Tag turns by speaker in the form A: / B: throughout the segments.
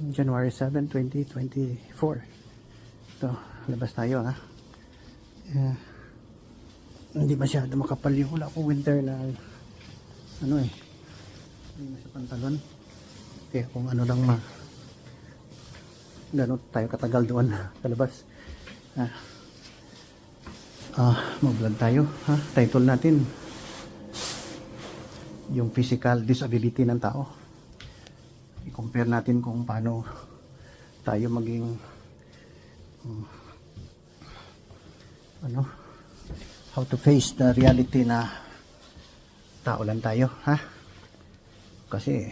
A: January 7, 2024. Ito, labas tayo ha. Hindi masyado makapal yung, wala akong winter na ano hindi na sa pantalon. Kaya kung ano lang gano'n tayo katagal doon sa labas. Mag-vlog tayo ha. Title natin yung physical disability ng tao. I-compare natin kung paano tayo maging how to face the reality na tao lang tayo ha. Kasi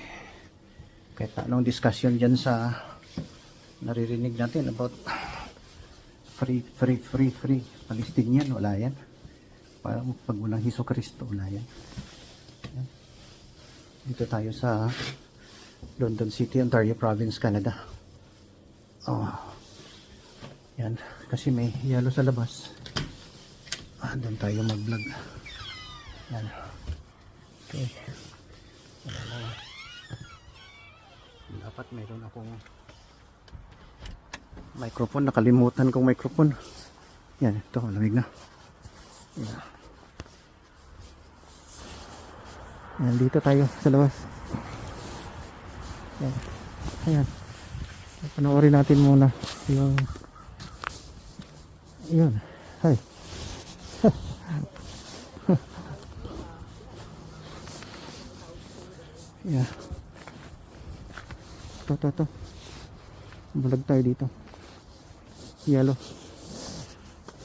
A: kahit anong discussion dyan sa naririnig natin about free Palestinian, wala yan. Parang pag walang Hesus Kristo, wala yan. Dito tayo sa London City, Ontario Province, Canada. Yan, kasi may yellow sa labas. Doon tayo mag-vlog. Yan. Okay. Dapat mayroon akong microphone. Nakalimutan kong microphone. Yan, ito, lamig na. Yan. Yan, dito tayo sa labas. Yan. Ayan. Panoorin natin muna yung yun. Hi. Yeah. Ito. Bulag tayo dito. Yellow.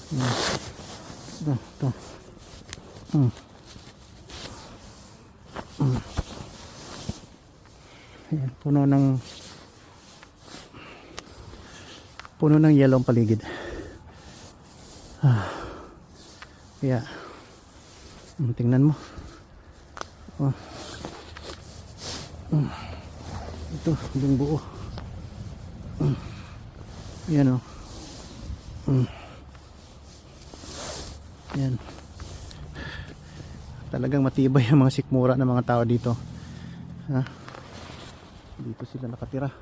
A: Yeah. Ito. Ayan, puno ng yellow ang paligid. Kaya tingnan mo. Ito, yung buo. Yan o. Yan. Talagang matibay ang mga sikmura ng mga tao dito. Dito sila nakatira.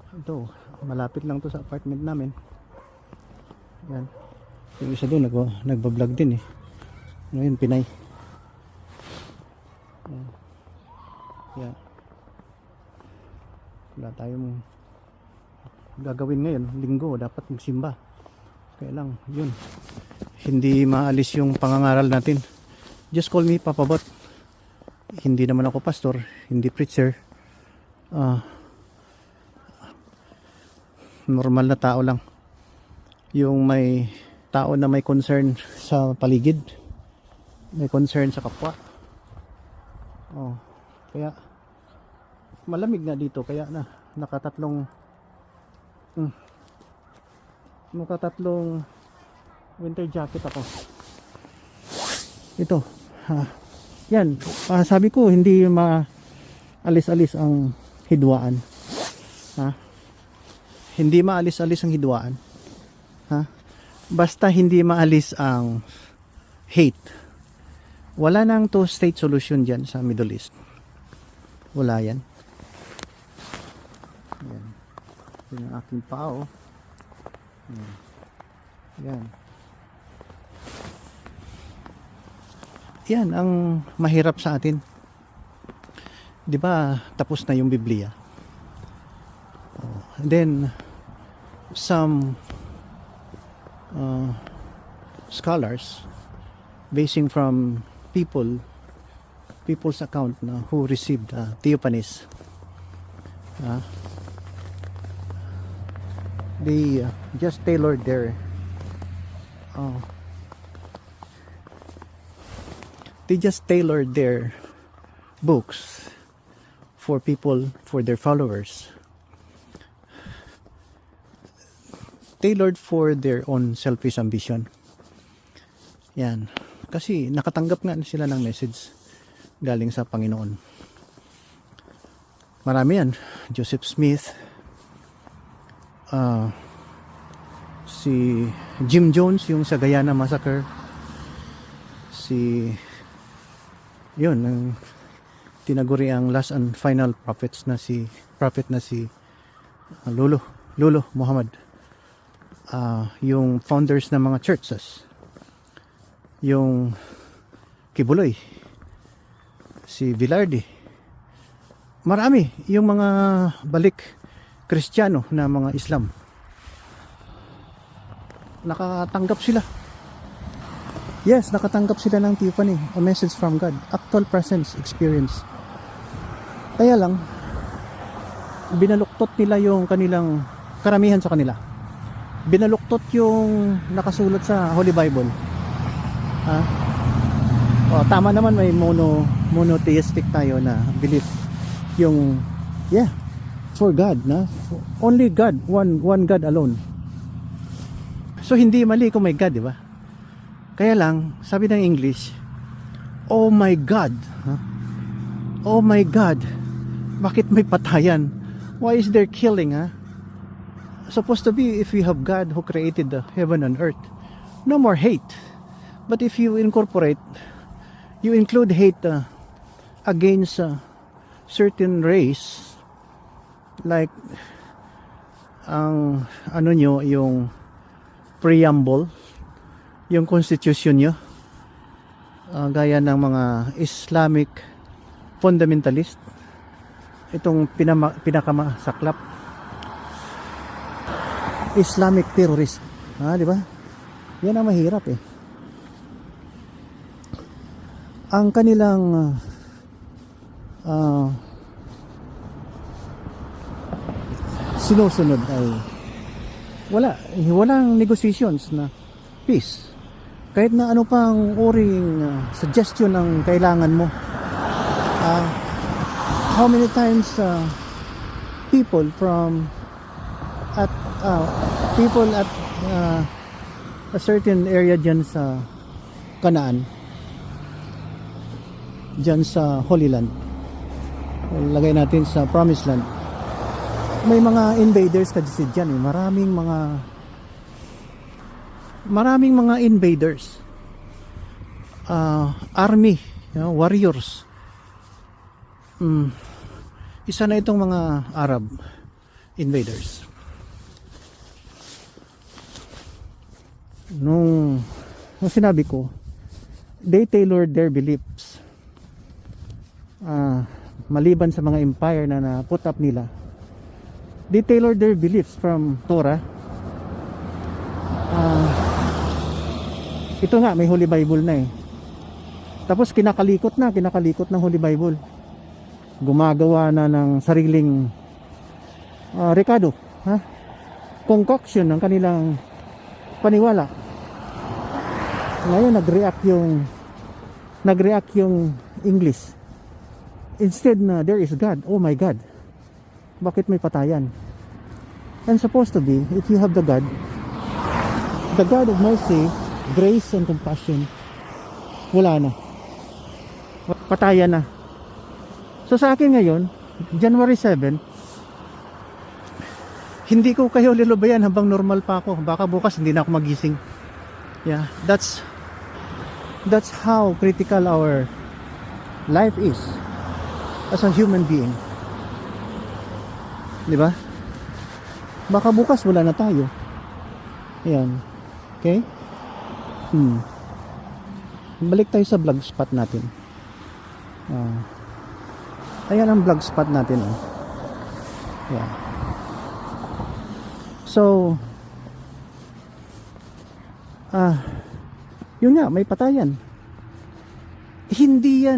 A: Ito, malapit lang to sa apartment namin. Yan. Yung isa doon nagbablog din ngayon Pinay. Yan. Wala tayong gagawin ngayon, linggo, dapat magsimba. Kaya lang, yun, hindi maalis yung pangangaral natin. Just call me Papa Bot. Hindi naman ako pastor, hindi preacher. Normal na tao lang. Yung may tao na may concern sa paligid, may concern sa kapwa. Kaya malamig na dito, kaya nakatatlong winter jacket ako. Ito yan, sabi ko hindi maalis-alis ang hidwaan. Hindi maalis-alis ang hidwaan. Basta hindi maalis ang hate. Wala nang two-state solution dyan sa Middle East. Wala yan. Yan. Yan ang aking pao. Yan. Yan ang mahirap sa atin. Di ba tapos na yung Biblia? Then some scholars basing from people's account who received theophanies, they just tailored their books for people, for their followers, tailored for their own selfish ambition. Yan. Kasi nakatanggap nga sila ng message galing sa Panginoon. Marami yan. Joseph Smith, si Jim Jones, yung sa Guyana Massacre, si yun, ang tinaguri ang last and final prophet na si Lolo Muhammad. Yung founders ng mga churches, yung Kibuloy, si Velarde, marami yung mga balik Kristiyano na mga Islam, nakatanggap sila. Yes, nakatanggap sila ng Tiffany, a message from God, actual presence experience. Kaya lang, binaluktot nila yung kanilang, karamihan sa kanila, binaluktot yung nakasulat sa Holy Bible. Tama naman, may monotheistic tayo na belief, yung for God, na only God, one God alone. So hindi mali kung may God, di ba? Kaya lang, sabi ng English, oh my God, oh my God, bakit may patayan? Why is there killing? Supposed to be, if you have God who created the heaven and earth, no more hate. But if you include hate against certain race, like ang yung preamble, yung constitution nyo, gaya ng mga Islamic fundamentalist, itong pinakamasaklap, Islamic terrorist, di ba? Yan ang mahirap eh. Ang kanilang sinusunod ay walang negotiations na peace. Kahit na ano pang uring suggestion ang kailangan mo. How many times people at a certain area dyan sa Canaan, dyan sa Holy Land, lagay natin sa Promised Land, may mga invaders kasi dyan eh. Maraming mga invaders, army, warriors. Isa na itong mga Arab invaders. Nung sinabi ko, they tailored their beliefs, maliban sa mga empire na put up nila, they tailored their beliefs from Torah. Ito nga, may Holy Bible na eh. Tapos kinakalikot ng Holy Bible. Gumagawa na ng sariling rekado, concoction ng kanilang paniwala. Ngayon nag-react yung English. Instead na there is God, oh my God, bakit may patayan? And supposed to be, if you have the God of mercy, grace and compassion, wala na, patayan na. So sa akin ngayon, January 7, hindi ko kayo lilubayan habang normal pa ako. Baka bukas hindi na ako magising. Yeah, that's how critical our life is as a human being. Di ba? Baka bukas wala na tayo. Ayan. Okay? Balik tayo sa vlog spot natin. Ayan ang vlog spot natin. Yeah. So, yun nga, may patayan. Hindi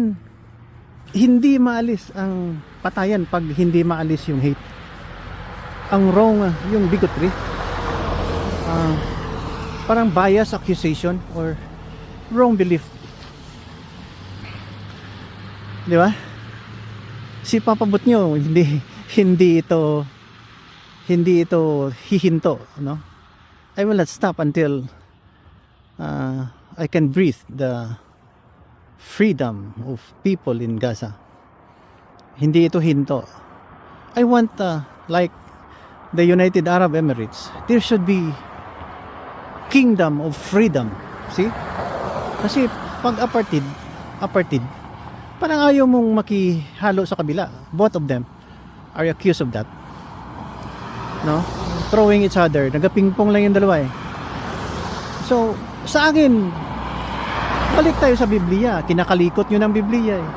A: maalis ang patayan pag hindi maalis yung hate. Ang wrong, yung bigotry, parang bias accusation or wrong belief. Di ba? Si papabot nyo, hindi ito hihinto, no? I will not stop until I can breathe the freedom of people in Gaza. Hindi ito hinto. I want like the United Arab Emirates, there should be kingdom of freedom. See? Kasi pag apartheid, Parang ayaw mong makihalo sa kabila. Both of them are accused of that. No? Throwing each other. Nagapingpong lang yung dalawa eh. So, sa akin, balik tayo sa Biblia. Kinakalikot nyo ng Biblia eh.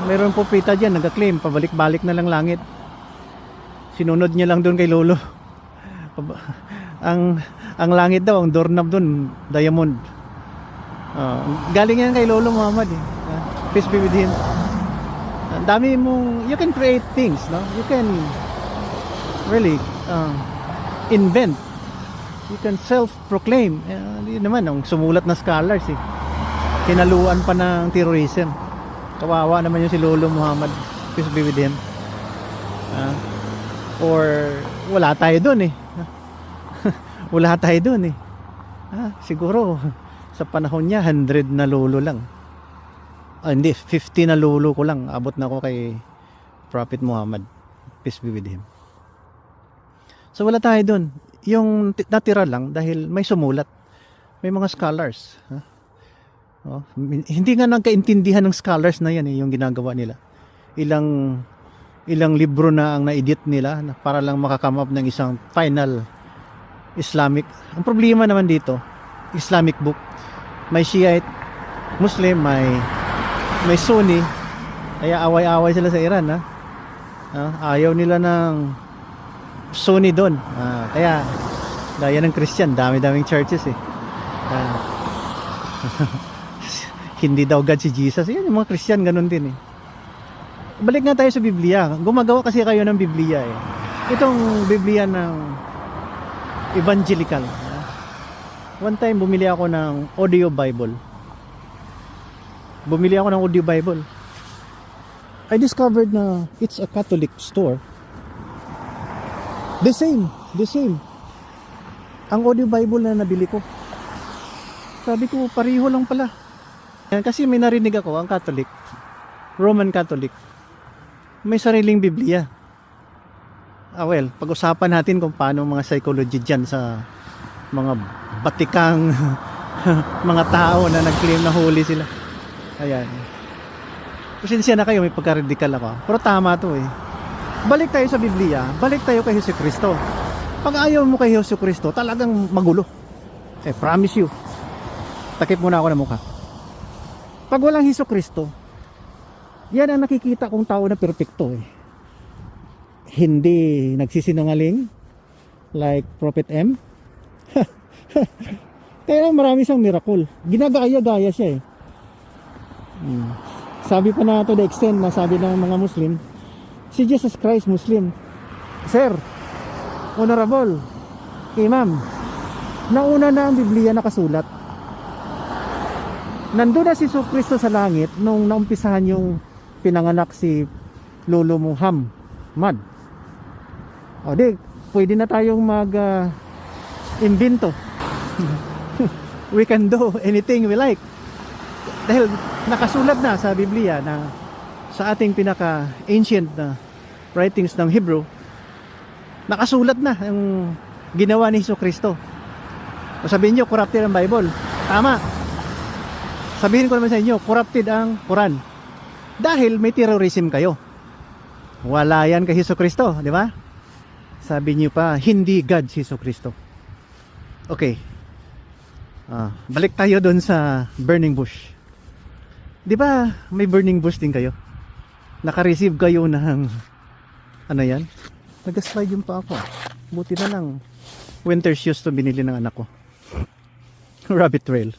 A: Mayroon po pita dyan, nag-claim, pabalik-balik na lang langit. Sinunod niya lang doon kay Lolo. ang langit daw, ang doorknob doon, diamond. Galing yan kay Lolo Muhammad eh. Peace be with him. Dami mong, you can create things, no? You can really invent. You can self-proclaim. Hindi naman, ang sumulat na scholars eh. Kinaluan pa ng terrorism. Kawawa naman yung si Lolo Muhammad. Peace be with him. Or wala tayo dun eh. Wala tayo dun eh. Siguro sa panahon niya 100 na lolo lang. Hindi, 50 na lolo ko lang. Abot na ako kay Prophet Muhammad. Peace be with him. So wala tayo dun. Yung natira lang dahil may sumulat. May mga scholars. Hindi nga nagkaintindihan ng scholars na yan eh, yung ginagawa nila. Ilang libro na ang na-edit nila para lang makakame up ng isang final Islamic. Ang problema naman dito, Islamic book. May Shiite, Muslim, may Sunni. Kaya away-away sila sa Iran. Ayaw nila ng Sunni doon. Kaya gaya ng Christian, dami-daming churches eh. Hindi daw God si Jesus. Yan, yung mga Christian ganun din eh. Balik nga tayo sa Biblia. Gumagawa kasi kayo ng Biblia eh. Itong Biblia ng evangelical. One time bumili ako ng audio Bible. I discovered na it's a Catholic store. The same. Ang audio Bible na nabili ko. Sabi ko, pareho lang pala. Kasi may narinig ako, ang Catholic, Roman Catholic, may sariling Biblia. Well, pag-usapan natin kung paano mga psychology dyan sa mga batikang mga tao na nag-claim na holy sila. Ayan. Pasensya na kayo, may pagka-radical ako. Pero tama to eh. Balik tayo sa Biblia, balik tayo kay Jesucristo. Pag ayaw mo kay Jesucristo, talagang magulo. Promise you. Takip muna ako ng mukha. Pag walang Jesucristo, yan ang nakikita kong tao na perpekto eh. Hindi nagsisinungaling like Prophet M. Kaya marami siyang miracle. Ginagaya-gaya siya eh. Sabi pa na to the extent na sabi ng mga Muslim, si Jesus Christ Muslim. Sir, Honorable Imam, nauna na ang Biblia nakasulat. Nandun na si Jesucristo sa langit nung naumpisahan yung pinanganak si Lolo Muhammad. Pwede na tayong mag-invento. We can do anything we like. Dahil nakasulat na sa Biblia na sa ating pinaka-ancient na writings ng Hebrew, nakasulat na yung ginawa ni Jesucristo. O sabihin nyo, corrupted ang Bible. Tama. Sabihin ko naman sa inyo, corrupted ang Quran. Dahil may terrorism kayo. Wala yan kay Jesucristo, di ba? Sabi niyo pa, hindi God si Jesucristo. Okay. Balik tayo doon sa burning bush. Di ba may burning bush din kayo? Naka-receive kayo ng ano yan? Nag-slide yung pa ako. Buti na lang winter shoes to binili ng anak ko. Rabbit trail.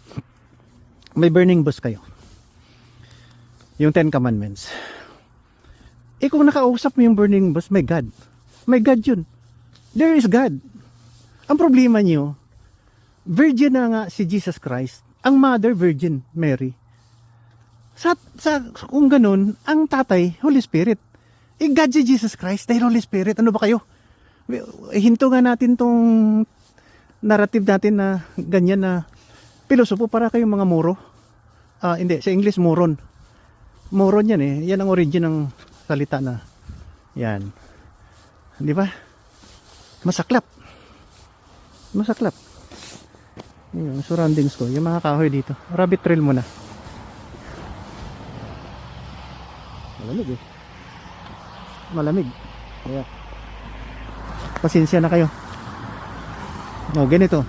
A: May burning bush kayo. Yung 10 Commandments. Kung nakausap mo yung burning bush, may God. May God yun. There is God. Ang problema nyo, virgin na nga si Jesus Christ, ang mother virgin, Mary. Kung ganun, ang tatay, Holy Spirit. God si Jesus Christ, dahil Holy Spirit. Ano ba kayo? Hinto nga natin tong narrative natin na ganyan na pilosopo para kayong mga muro. Hindi, sa English moron. Moron yan eh. Yan ang origin ng salita na yan. Di ba? Masaklap. Yung surroundings ko, yung mga kahoy dito. Rabbit trail muna. Malamig eh. Malamig. Kaya, pasensya na kayo. No, ganito.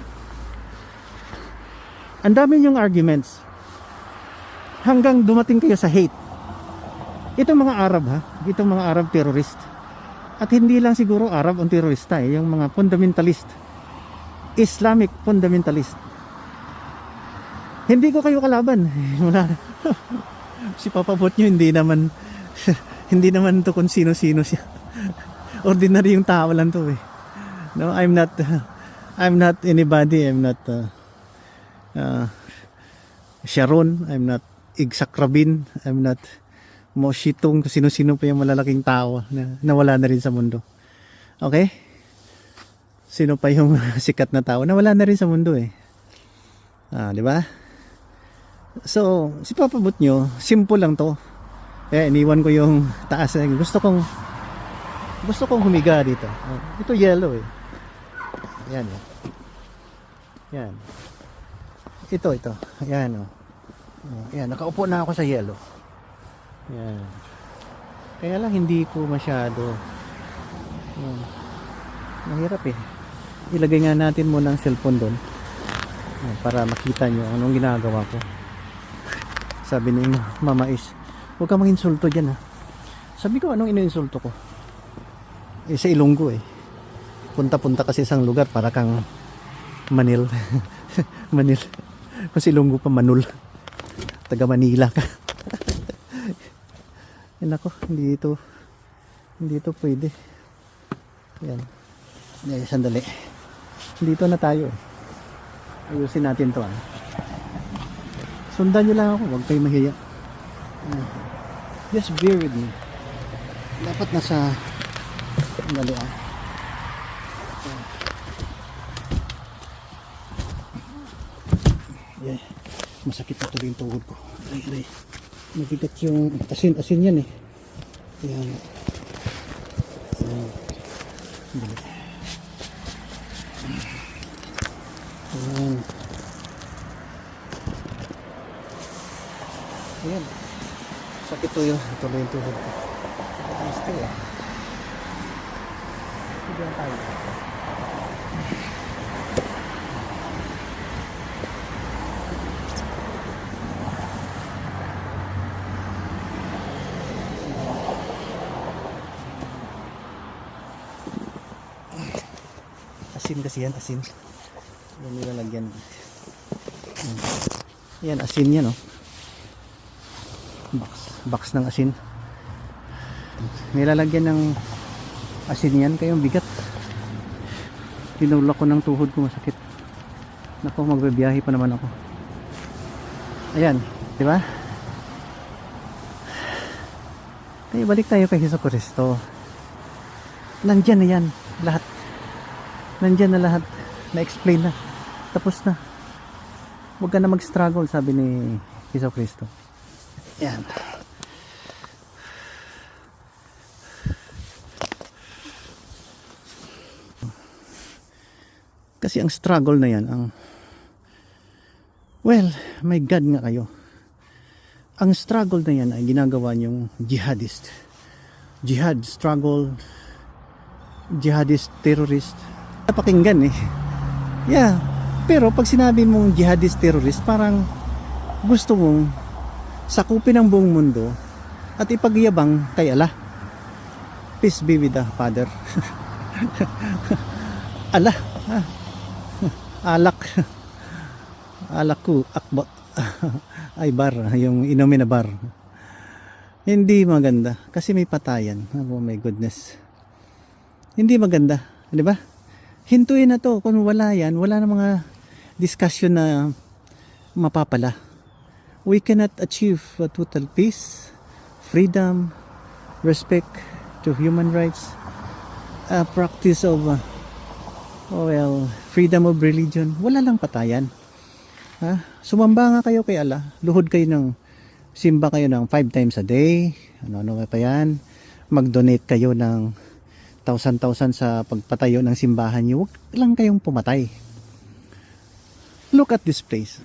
A: Ang dami niyong arguments. Hanggang dumating kayo sa hate. Itong mga Arab ha. Itong mga Arab terrorist. At hindi lang siguro Arab ang terorista eh. Yung mga fundamentalist. Islamic fundamentalist. Hindi ko kayo kalaban. Wala. Si Papa Bot nyo hindi naman hindi naman to kung sino-sino siya. Ordinary yung tao lang to eh. No, I'm not anybody. I'm not Sharon. I'm not Igsak Rabin. I'm not Moshitong, sino-sino pa yung malalaking tao na nawala na rin sa mundo. Okay? Sino pa yung sikat na tao nawala na rin sa mundo eh. Di ba? So, si Papa Bot nyo, simple lang to. Kaya iniwan ko yung taas. Gusto kong humiga dito. Ito yellow eh. Yan. Yan. Ito. Ayan oh. Ayan, nakaupo na ako sa yellow. Yan. Kaya lang hindi ko masyado. Mahirap eh. Ilagay nga natin muna ang cellphone doon. Para makita nyo anong ginagawa ko. Sabi ni Mama Is, huwag kang manginsulto dyan ha. Sabi ko, anong ininsulto ko? Sa Ilonggo eh. Punta-punta kasi isang lugar para kang Manil. Manil. Kung sa Ilonggo pa Manul. Taga Manila ka. Yan ako, hindi ito pwede. Yan. Sandali. Dito na tayo. Ayusin natin to. Sundan nyo lang ako, huwag kayo mahiya. Just bear with me. Dapat nasa sandali Yeah. Masakit na tuloy yung tuhod ko. Aray. Mabigat yung asin yan eh. Ayan. Ayan. Ayan. Sakit to yung tuloy yung tuhod ko. Gusto eh. Sige tayo. Asin kasi yan, asin. Yan nilalagyan. Yan, asin yan, oh. Box ng asin. Nilalagyan ng asin yan, kayong bigat. Tinulak ko ng tuhod ko, masakit. Naku, magbibiyahe pa naman ako. Ayan, di ba? Kaya balik tayo kay Jesucristo. Nandyan na yan, lahat. Nandyan na lahat. Na-explain na. Tapos na. Huwag ka na mag-struggle, sabi ni Jesucristo. Yan. Kasi ang struggle na yan, may God nga kayo. Ang struggle na yan ay ginagawa niyong jihadist. Jihad, struggle, jihadist, terrorist. Napakinggan eh. Yeah. Pero pag sinabi mong jihadist terrorist, parang gusto mong sakupin ang buong mundo at ipagyabang kay Allah. Peace be with the Father. Allah. Alak. Alaku. Akba. Ay bar. Yung inumin na bar. Hindi maganda. Kasi may patayan. Oh my goodness. Hindi maganda. Di ba? Hintuin na to. Kung wala yan, wala na mga discussion na mapapala. We cannot achieve a total peace, freedom, respect to human rights, practice of freedom of religion. Wala lang patayan. Sumamba nga kayo kay Allah. Luhod kayo simba kayo ng 5 times a day. Ano pa yan. Mag-donate kayo ng 1,000 sa pagpatayo ng simbahan nyo. Huwag lang kayong pumatay. Look at this place.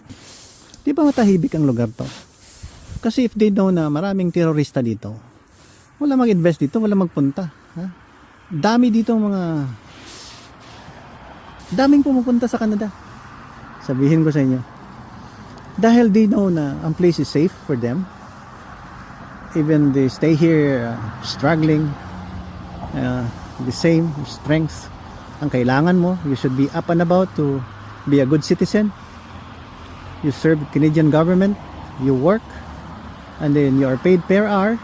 A: Di ba matahibik ang lugar to? Kasi if they know na maraming terorista dito, wala mag-invest dito, wala magpunta. Ha? Dami dito daming pumupunta sa Canada. Sabihin ko sa inyo. Dahil they know na ang place is safe for them. Even they stay here struggling, the same strength. Ang kailangan mo, you should be up and about to be a good citizen. You serve Canadian government, you work, and then you are paid per hour.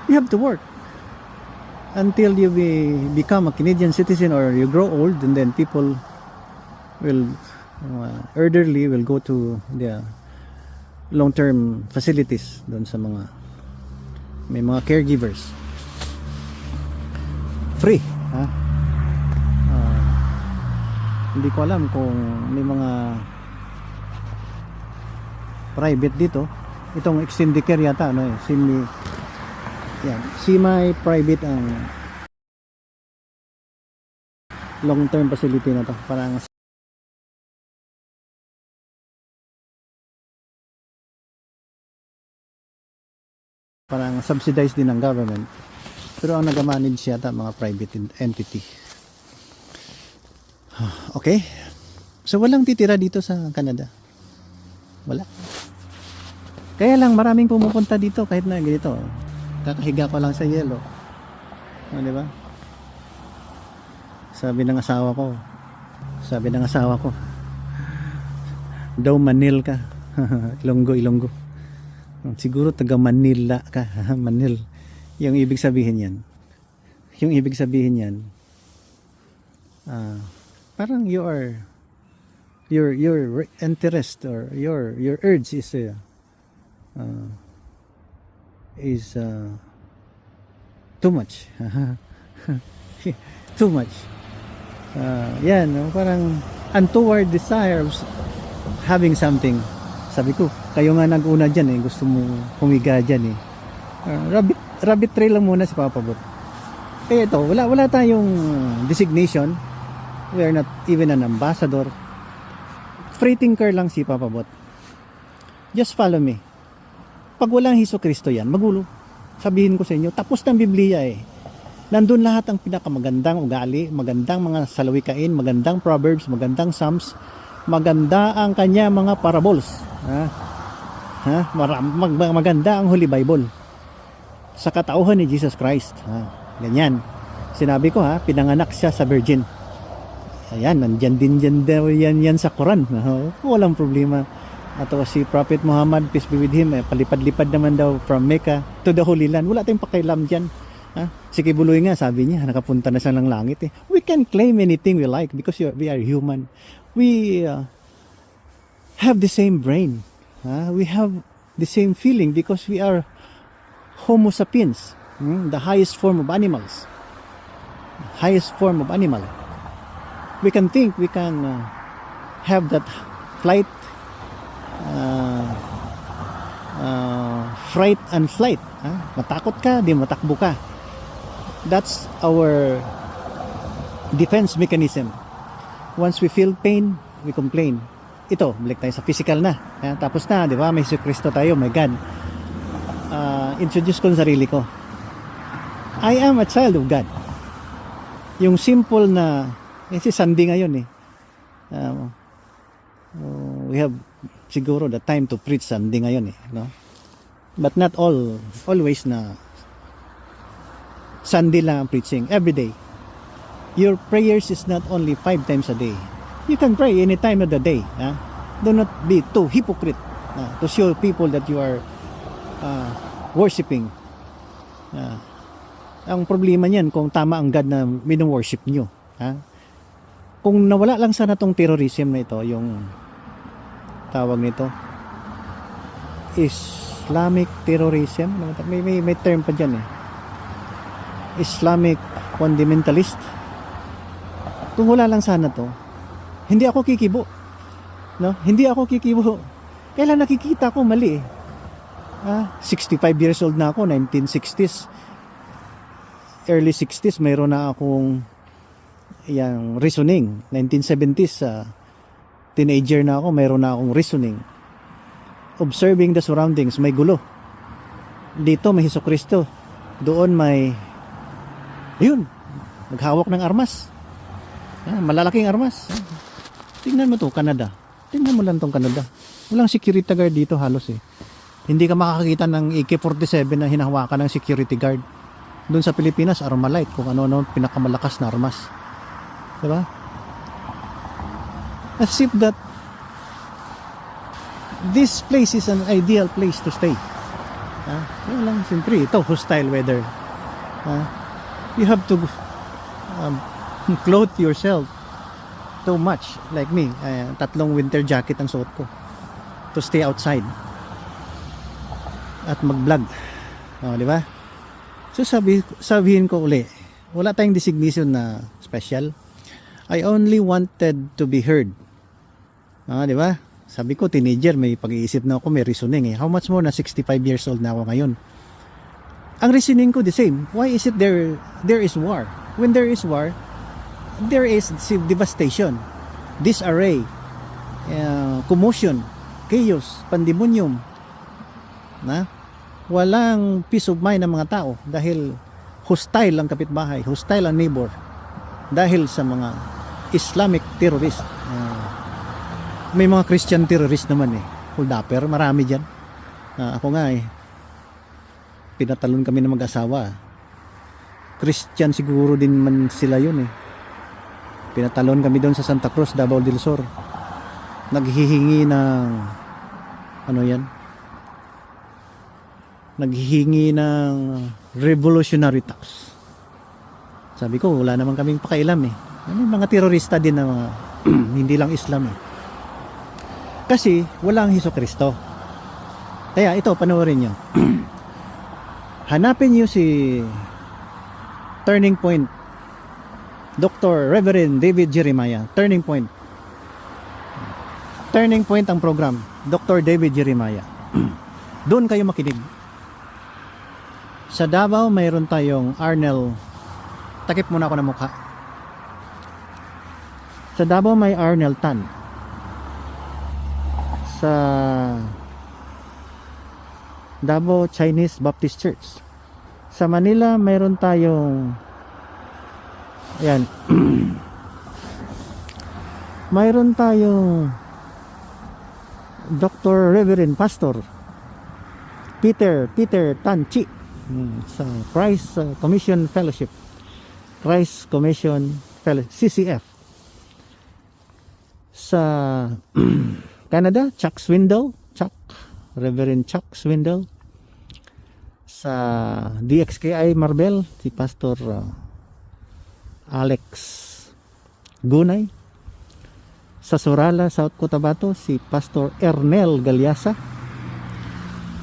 A: You have to work until you become a Canadian citizen or you grow old, and then people will elderly will go to the long-term facilities doon sa may mga caregivers. Free, ha? Hindi ko alam kung may mga private dito. Itong extended care yata, semi-private ang long-term facility na to. Parang subsidized din ng government. Pero ang nag-manage yata mga private entity. Okay? So walang titira dito sa Canada. Wala. Kaya lang maraming pumupunta dito kahit na ganito. Kakahiga ko lang sa yelo. Di ba? Sabi ng asawa ko, daw Manil ka. Ilonggo. Siguro taga Manila ka. Manil. Yung ibig sabihin yan, parang your interest or your urge is too much. Too much. Yan, parang untoward desire of having something. Sabi ko, kayo nga nag-una dyan gusto mo humiga dyan rabbit trail lang muna si Papa Bot. Kaya ito, wala tayong designation. We are not even an ambassador. Free thinker lang si Papa Bot. Just follow me. Pag walang Hesukristo yan, magulo. Sabihin ko sa inyo, tapos ng Biblia Nandun lahat ang pinakamagandang ugali, magandang mga salawikain, magandang proverbs, magandang psalms, maganda ang kanya mga parables. Maganda ang Holy Bible. Sa katauhan ni Jesus Christ. Ganyan. Sinabi ko pinanganak siya sa virgin. Ayan, nandyan din daw yan sa Quran. Walang problema. At si Prophet Muhammad, peace be with him, palipad-lipad naman daw from Mecca to the Holy Land. Wala tayong pakialam dyan. Si Kibuloy nga, sabi niya, nakapunta na siya ng langit. We can claim anything we like because we are human. We have the same brain. We have the same feeling because we are Homo sapiens, the highest form of animals. Highest form of animal. We can think, we can have that fright and flight. Matakot ka, di matakbo ka. That's our defense mechanism. Once we feel pain, we complain. Ito, balik tayo sa physical na. Tapos na, di ba? May Kristo tayo, my God. Introduce ko ng sarili ko. I am a child of God. Yung simple na, kasi Sunday ngayon we have siguro the time to preach Sunday ngayon no? But not always na Sunday lang ang preaching. Every day. Your prayers is not only 5 times a day. You can pray any time of the day. Do not be too hypocrite to show people that you are worshiping. Ang problema niyan kung tama ang God na mino-worship nyo. Kung nawala lang sana tong terrorism na ito, yung tawag nito, Islamic terrorism, may term pa dyan Islamic fundamentalist. Kung wala lang sana to, hindi ako kikibo. No? Hindi ako kikibo. Kailan nakikita ko mali 65 years old na ako, 1960s. Early 60s, mayroon na akong yung reasoning. 1970s, teenager na ako, mayroon na akong reasoning. Observing the surroundings, may gulo. Dito may Hesukristo. Doon may, yun, naghawak ng armas. Malalaking armas. Tingnan mo to, Canada. Tingnan mo lang tong Canada. Walang security guard dito halos eh. Hindi ka makakakita ng AK-47 na hinahawakan ng security guard. Doon sa Pilipinas, Armalite, kung ano-ano pinakamalakas na armas. Diba? As if that this place is an ideal place to stay. Yun lang, siyempre, ito, hostile weather. You have to clothe yourself too much. Like me, 3 winter jacket ang suot ko to stay outside at mag-vlog. Di ba? So sabihin ko uli, wala tayong designation na special. I only wanted to be heard. Di ba? Sabi ko, teenager, may pag-iisip na ako, may reasoning eh. How much more na 65 years old na ako ngayon? Ang reasoning ko the same. Why is it there is war? When there is war, there is devastation, disarray, commotion, chaos, pandemonium. Walang peace of mind ng mga tao dahil hostile ang kapitbahay, hostile ang neighbor dahil sa mga Islamic terrorist. May mga Christian terrorist naman eh. Hold-upper, marami dyan. Ako nga eh, pinatalon kami ng mag-asawa. Christian siguro din man sila yun eh. Pinatalon kami doon sa Santa Cruz, Davao del Sur. Naghihingi ng naghihingi ng revolutionary tax. Sabi ko, wala naman kaming pakailam eh. May mga terorista din na mga hindi lang Islam eh. Kasi walang Hesukristo. Kaya ito, panoorin nyo. Hanapin nyo si Turning Point, Dr. Reverend David Jeremiah. Turning Point. Turning Point ang program, Dr. David Jeremiah. Doon kayo makinig. Sa Davao, mayroon tayong Arnel. Takip muna ako ng mukha. Sa Davao may Arnel Tan. Sa Davao Chinese Baptist Church. Sa Manila mayroon tayong ayan. Mayroon tayong Dr. Reverend Pastor Peter Tan Chi sa Christ Commission Fellowship, Christ Commission Fellowship, CCF. Sa Canada, Reverend Chuck Swindle. Sa DXKI Marbel, si Pastor Alex Gunay. Sa Sorala, South Cotabato, si Pastor Ernel Galyasa.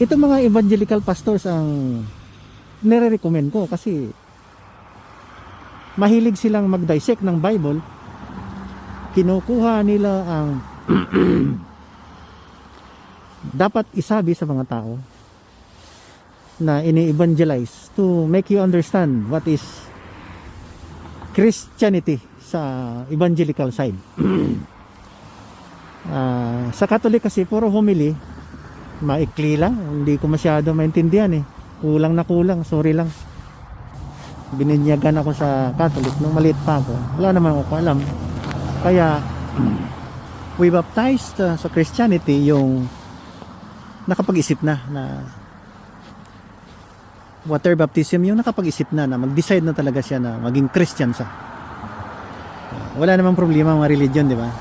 A: Ito mga evangelical pastors ang nire-recommend ko kasi mahilig silang mag-dissect ng Bible. Kinukuha nila ang dapat isabi sa mga tao na ini-evangelize to make you understand what is Christianity sa evangelical side. Sa Catholic kasi puro homily, maikli lang, hindi ko masyado maintindihan eh. Kulang na kulang, sorry lang. Bininyagan ako sa Catholic nung maliit pa ako. Wala naman ako alam. Kaya we baptized sa Christianity yung nakapag-isip na water baptism, yung nakapag-isip na mag-decide na talaga siya na maging Christian siya. Wala namang problema mga religion, di ba?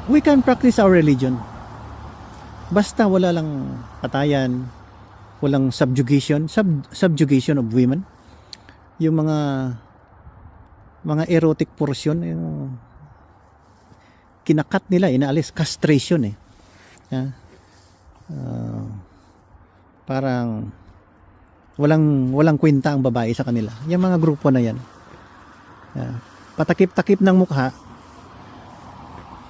A: We can practice our religion. Basta wala lang patayan, walang subjugation of women. Yung mga erotic portion, yung kinakat nila, inaalis, castration eh. Parang walang kwenta ang babae sa kanila. Yung mga grupo na yan. Patakip-takip ng mukha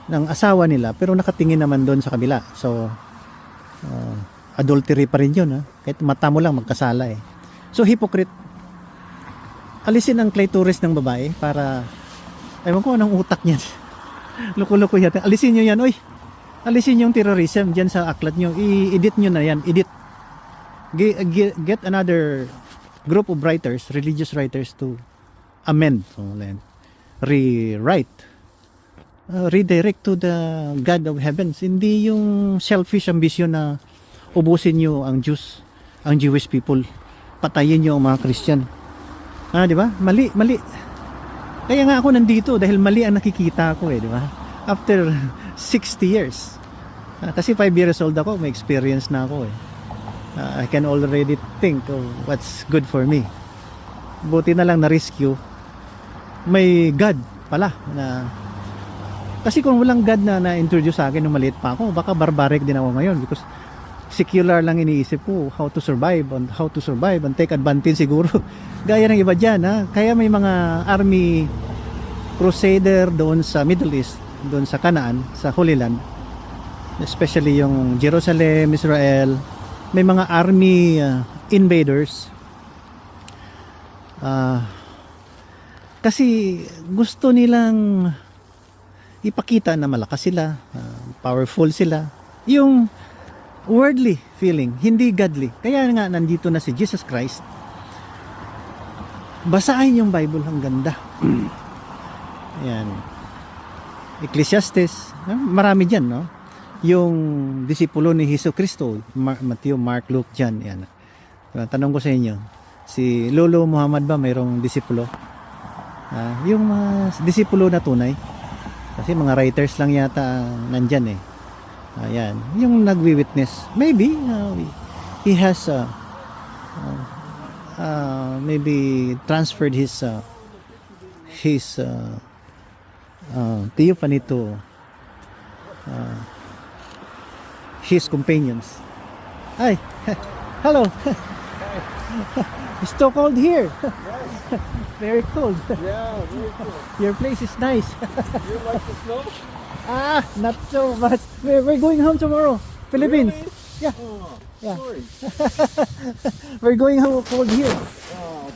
A: ng asawa nila pero nakatingin naman doon sa kabila. So adultery pa rin yun. Kahit mata mo lang magkasala eh. So hypocrite. Alisin ang clitoris ng babae para ewan ko anong utak niyan. Loko-loko yan. Alisin nyo yan. Oy, alisin yung terrorism dyan sa aklat nyo. I-edit nyo na yan. Edit. Get another group of writers, religious writers, to amend, rewrite, redirect to the God of heavens. Hindi yung selfish ambition na ubusin nyo ang Jews, ang Jewish people, patayin nyo ang mga Christian. Di ba? Mali. Kaya nga ako nandito dahil mali ang nakikita ko di ba? After 60 years. Kasi 5 years old ako, may experience na ako I can already think of what's good for me. Buti na lang na-rescue. May God pala na, kasi kung walang God na na-introduce sa akin nung maliit pa ako, baka barbaric din ako ngayon because secular lang iniisip ko how to survive and take advantage siguro. Gaya ng iba dyan kaya may mga army crusader doon sa Middle East, doon sa Canaan, sa Holy Land, especially yung Jerusalem, Israel. May mga army invaders kasi gusto nilang ipakita na malakas sila, powerful sila, yung worldly feeling, hindi godly. Kaya nga nandito na si Jesus Christ. Basahin yung Bible, ang ganda. Ayan. Ecclesiastes, marami dyan, no? Yung disipulo ni Hesus Kristo, Matthew, Mark, Luke, John, yan. Tanong ko sa inyo, si Lolo Muhammad ba mayroong disipulo? Yung mga disipulo na tunay, kasi mga writers lang yata nandyan ayan, yung nagwi-witness, maybe he has maybe transferred his theophany to his companions. Hi. Hello. It's so cold here. Very cold.
B: Yeah, very cool.
A: Your place is nice.
B: You like the snow?
A: Not so much. We're going home tomorrow. Philippines.
B: Really?
A: Yeah.
B: Oh,
A: Yeah.
B: sorry.
A: We're going home cold here.
B: Oh,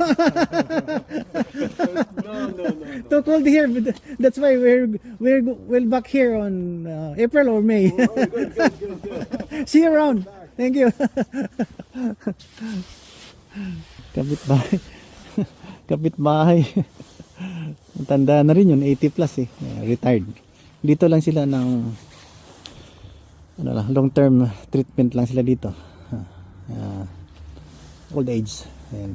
B: no.
A: Too cold here, but that's why we're back here on April or May.
B: Oh, good.
A: See you around. Thank you. Kapitbahay. Kapitbahay. Tanda na rin yun, 80 plus retired. Dito lang sila ng long term treatment lang sila dito. Old age. Ayan.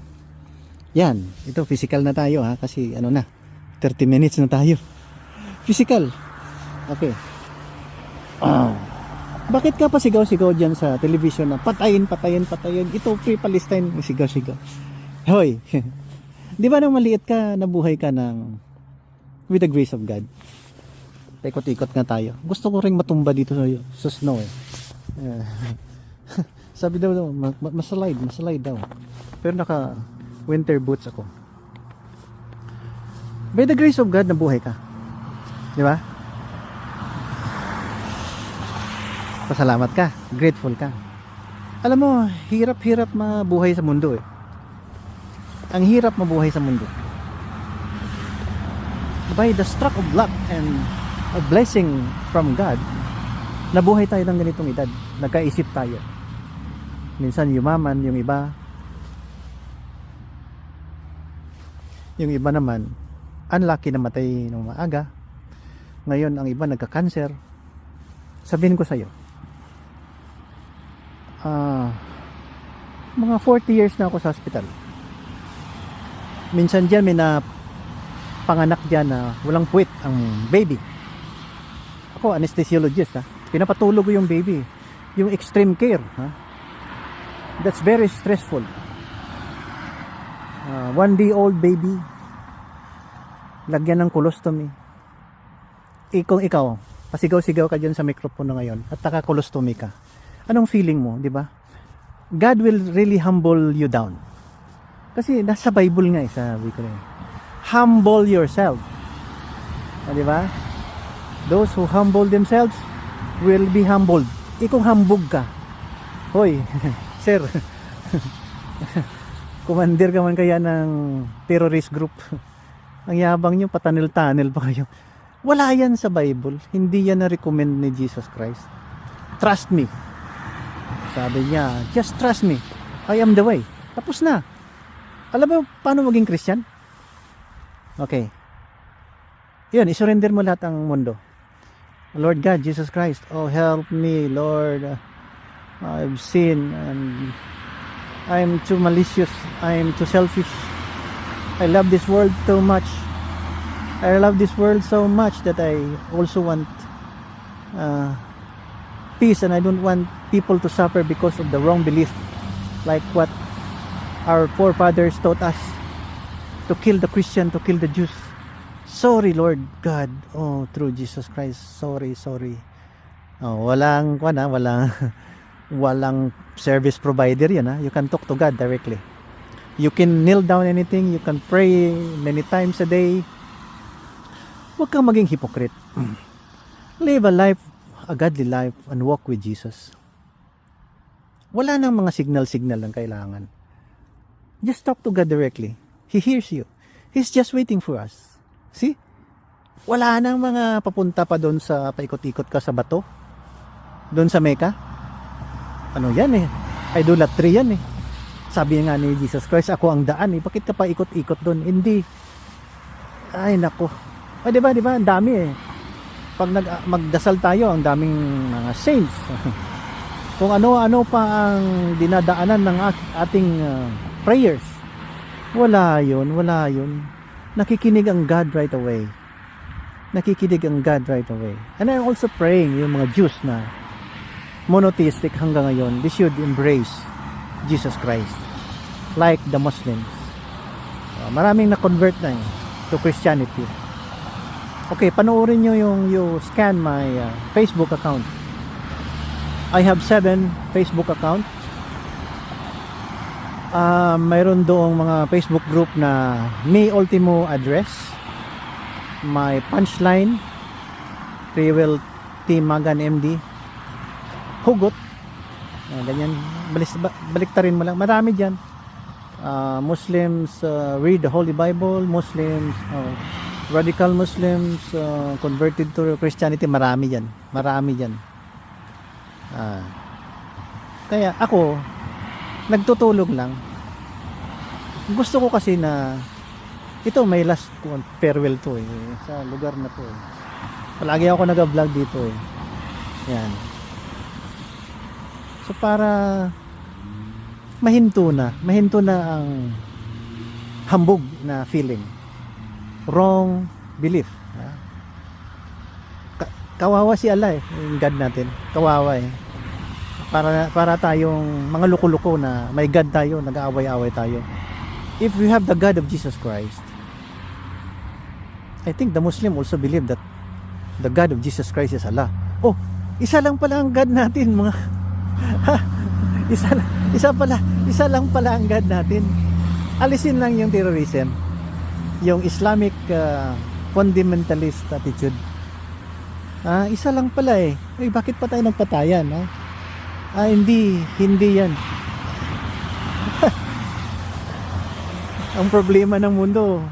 A: Yan, ito physical na tayo kasi 30 minutes na tayo. Physical. Okay. Bakit ka pa sigaw-sigaw dyan sa television na patayin? Ito pre-Palestine, sigaw-sigaw. Hoy. Di ba nung maliit ka, nabuhay ka with the grace of God? Ikot-ikot nga tayo. Gusto ko ring matumba dito sa snow Sabi daw, maslide daw. Pero naka winter boots ako. By the grace of God, nabuhay ka. Di ba? Pasalamat ka. Grateful ka. Alam mo, hirap-hirap mabuhay sa mundo Ang hirap mabuhay sa mundo. By the stroke of luck and a blessing from God, nabuhay tayo ng ganitong edad. Nagkaisip tayo. Minsan yumaman, yung iba naman unlucky na matay ng maaga. Ngayon ang iba nagka-cancer. Sabihin ko sa'yo, mga 40 years na ako sa hospital. Minsan dyan may panganak dyan na walang puwit ang baby. Ako anesthesiologist pinapatulog ko yung baby, yung extreme care that's very stressful. 1 day old baby, lagyan ng colostomy. Kung ikaw pasigaw-sigaw ka dyan sa microphone na ngayon at naka-colostomy ka, anong feeling mo, di ba? God will really humble you down. Kasi nasa Bible nga sabi ko humble yourself. Di ba? Those who humble themselves will be humbled. Kung hambog ka, hoy, sir, commander ka man kaya ng terrorist group, ang yabang nyo, patanil-tanil pa kayo. Wala yan sa Bible. Hindi yan na-recommend ni Jesus Christ. Trust me. Sabi niya, just trust me. I am the way. Tapos na. Alam mo paano maging Christian? Okay. Yun, isurrender mo lahat ang mundo. Lord God, Jesus Christ, oh help me, Lord. I've sinned and I'm too malicious. I'm too selfish. I love this world too much. I love this world so much that I also want peace, and I don't want people to suffer because of the wrong belief, like what our forefathers taught us, to kill the Christian, to kill the Jews. Sorry Lord God, oh through Jesus Christ, sorry. Walang walang service provider yan, ha. You can talk to God directly. You can kneel down anything, you can pray many times a day. Huwag kang maging hypocrite. Live a life, a godly life, and walk with Jesus. Wala nang mga signal ang kailangan. Just talk to God directly. He hears you. He's just waiting for us. See? Wala nang mga papunta pa doon sa paikot-ikot ka sa bato. Doon sa Mecca. Ano yan eh? Idolatry yan eh. Sabi nga ni Jesus Christ, ako ang daan eh. Bakit ka pa ikot-ikot doon? Hindi. Ay nako. O diba? Ang dami eh. Pag magdasal tayo, ang daming mga saints. Kung ano-ano pa ang dinadaanan ng ating prayers. Wala yun. Nakikinig ang God right away. And I'm also praying yung mga Jews na monotheistic hanggang ngayon, they should embrace Jesus Christ like the Muslims. Maraming na-convert na to Christianity. Okay, panoorin nyo you scan my Facebook account. I have 7 Facebook account. Mayroon doong mga Facebook group na May Ultimo Address, my Punchline, Rewel T. Magan MD, Hugot, ganyan, baliktarin mo lang, marami dyan. Muslims read the Holy Bible, Muslims radical Muslims converted to Christianity, marami dyan. Kaya ako nagtutulog lang. Gusto ko kasi na ito may last farewell to sa lugar na to palagi ako nag-vlog dito yan. So para mahinto na ang hambog na feeling, wrong belief. Kawawa si Allah yung God natin, kawawa para tayong mga luko-luko na may God tayo, nag-aaway-away tayo. If we have the God of Jesus Christ, I think the Muslim also believe that the God of Jesus Christ is Allah. Oh, isa lang pala ang God natin, mga isa lang pala ang God natin. Alisin lang yung terrorism, yung Islamic fundamentalist attitude. Isa lang pala bakit pa tayo nagpatayan? Hindi yan. Ang problema ng mundo,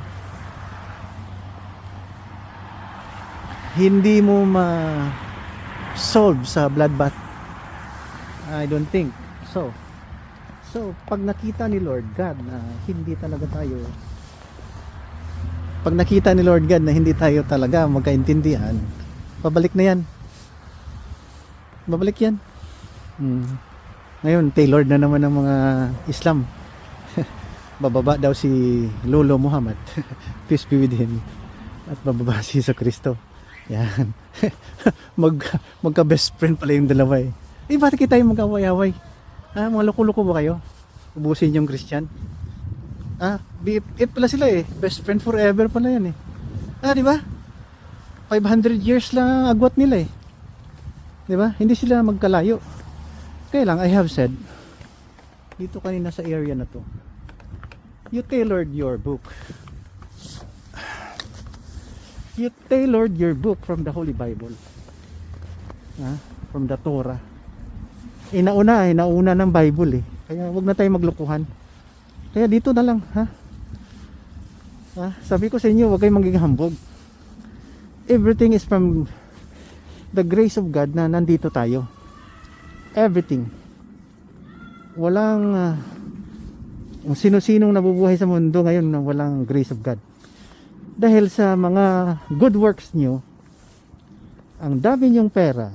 A: hindi mo ma-solve sa bloodbath. I don't think so. So, pag nakita ni Lord God na hindi talaga tayo, pag nakita ni Lord God na hindi tayo talaga magkaintindihan, babalik na yan. Ngayon, tailored na naman ng mga Islam. Bababa daw si Lolo Muhammad, peace be with him, at bababa si Jesu Cristo. Yan. Magka best friend pala yung dalawa bakit tayo mag-away-away? Mga loko-loko ba kayo? Ubusin yung Christian. BFF pala sila best friend forever pala yan di ba? 500 years lang ang agwat nila di ba? Hindi sila magkalayo. Kaya lang, I have said dito kanina sa area na to, you tailored your book from the Holy Bible, from the Torah. Inauna ng Bible kaya wag na tayo maglukuhan. Kaya dito na lang sabi ko sa inyo, wag kayong maging hambog. Everything is from the grace of God na nandito tayo. Everything. Walang Kung sino-sinong nabubuhay sa mundo ngayon na walang grace of God. Dahil sa mga good works nyo, ang dami nyong pera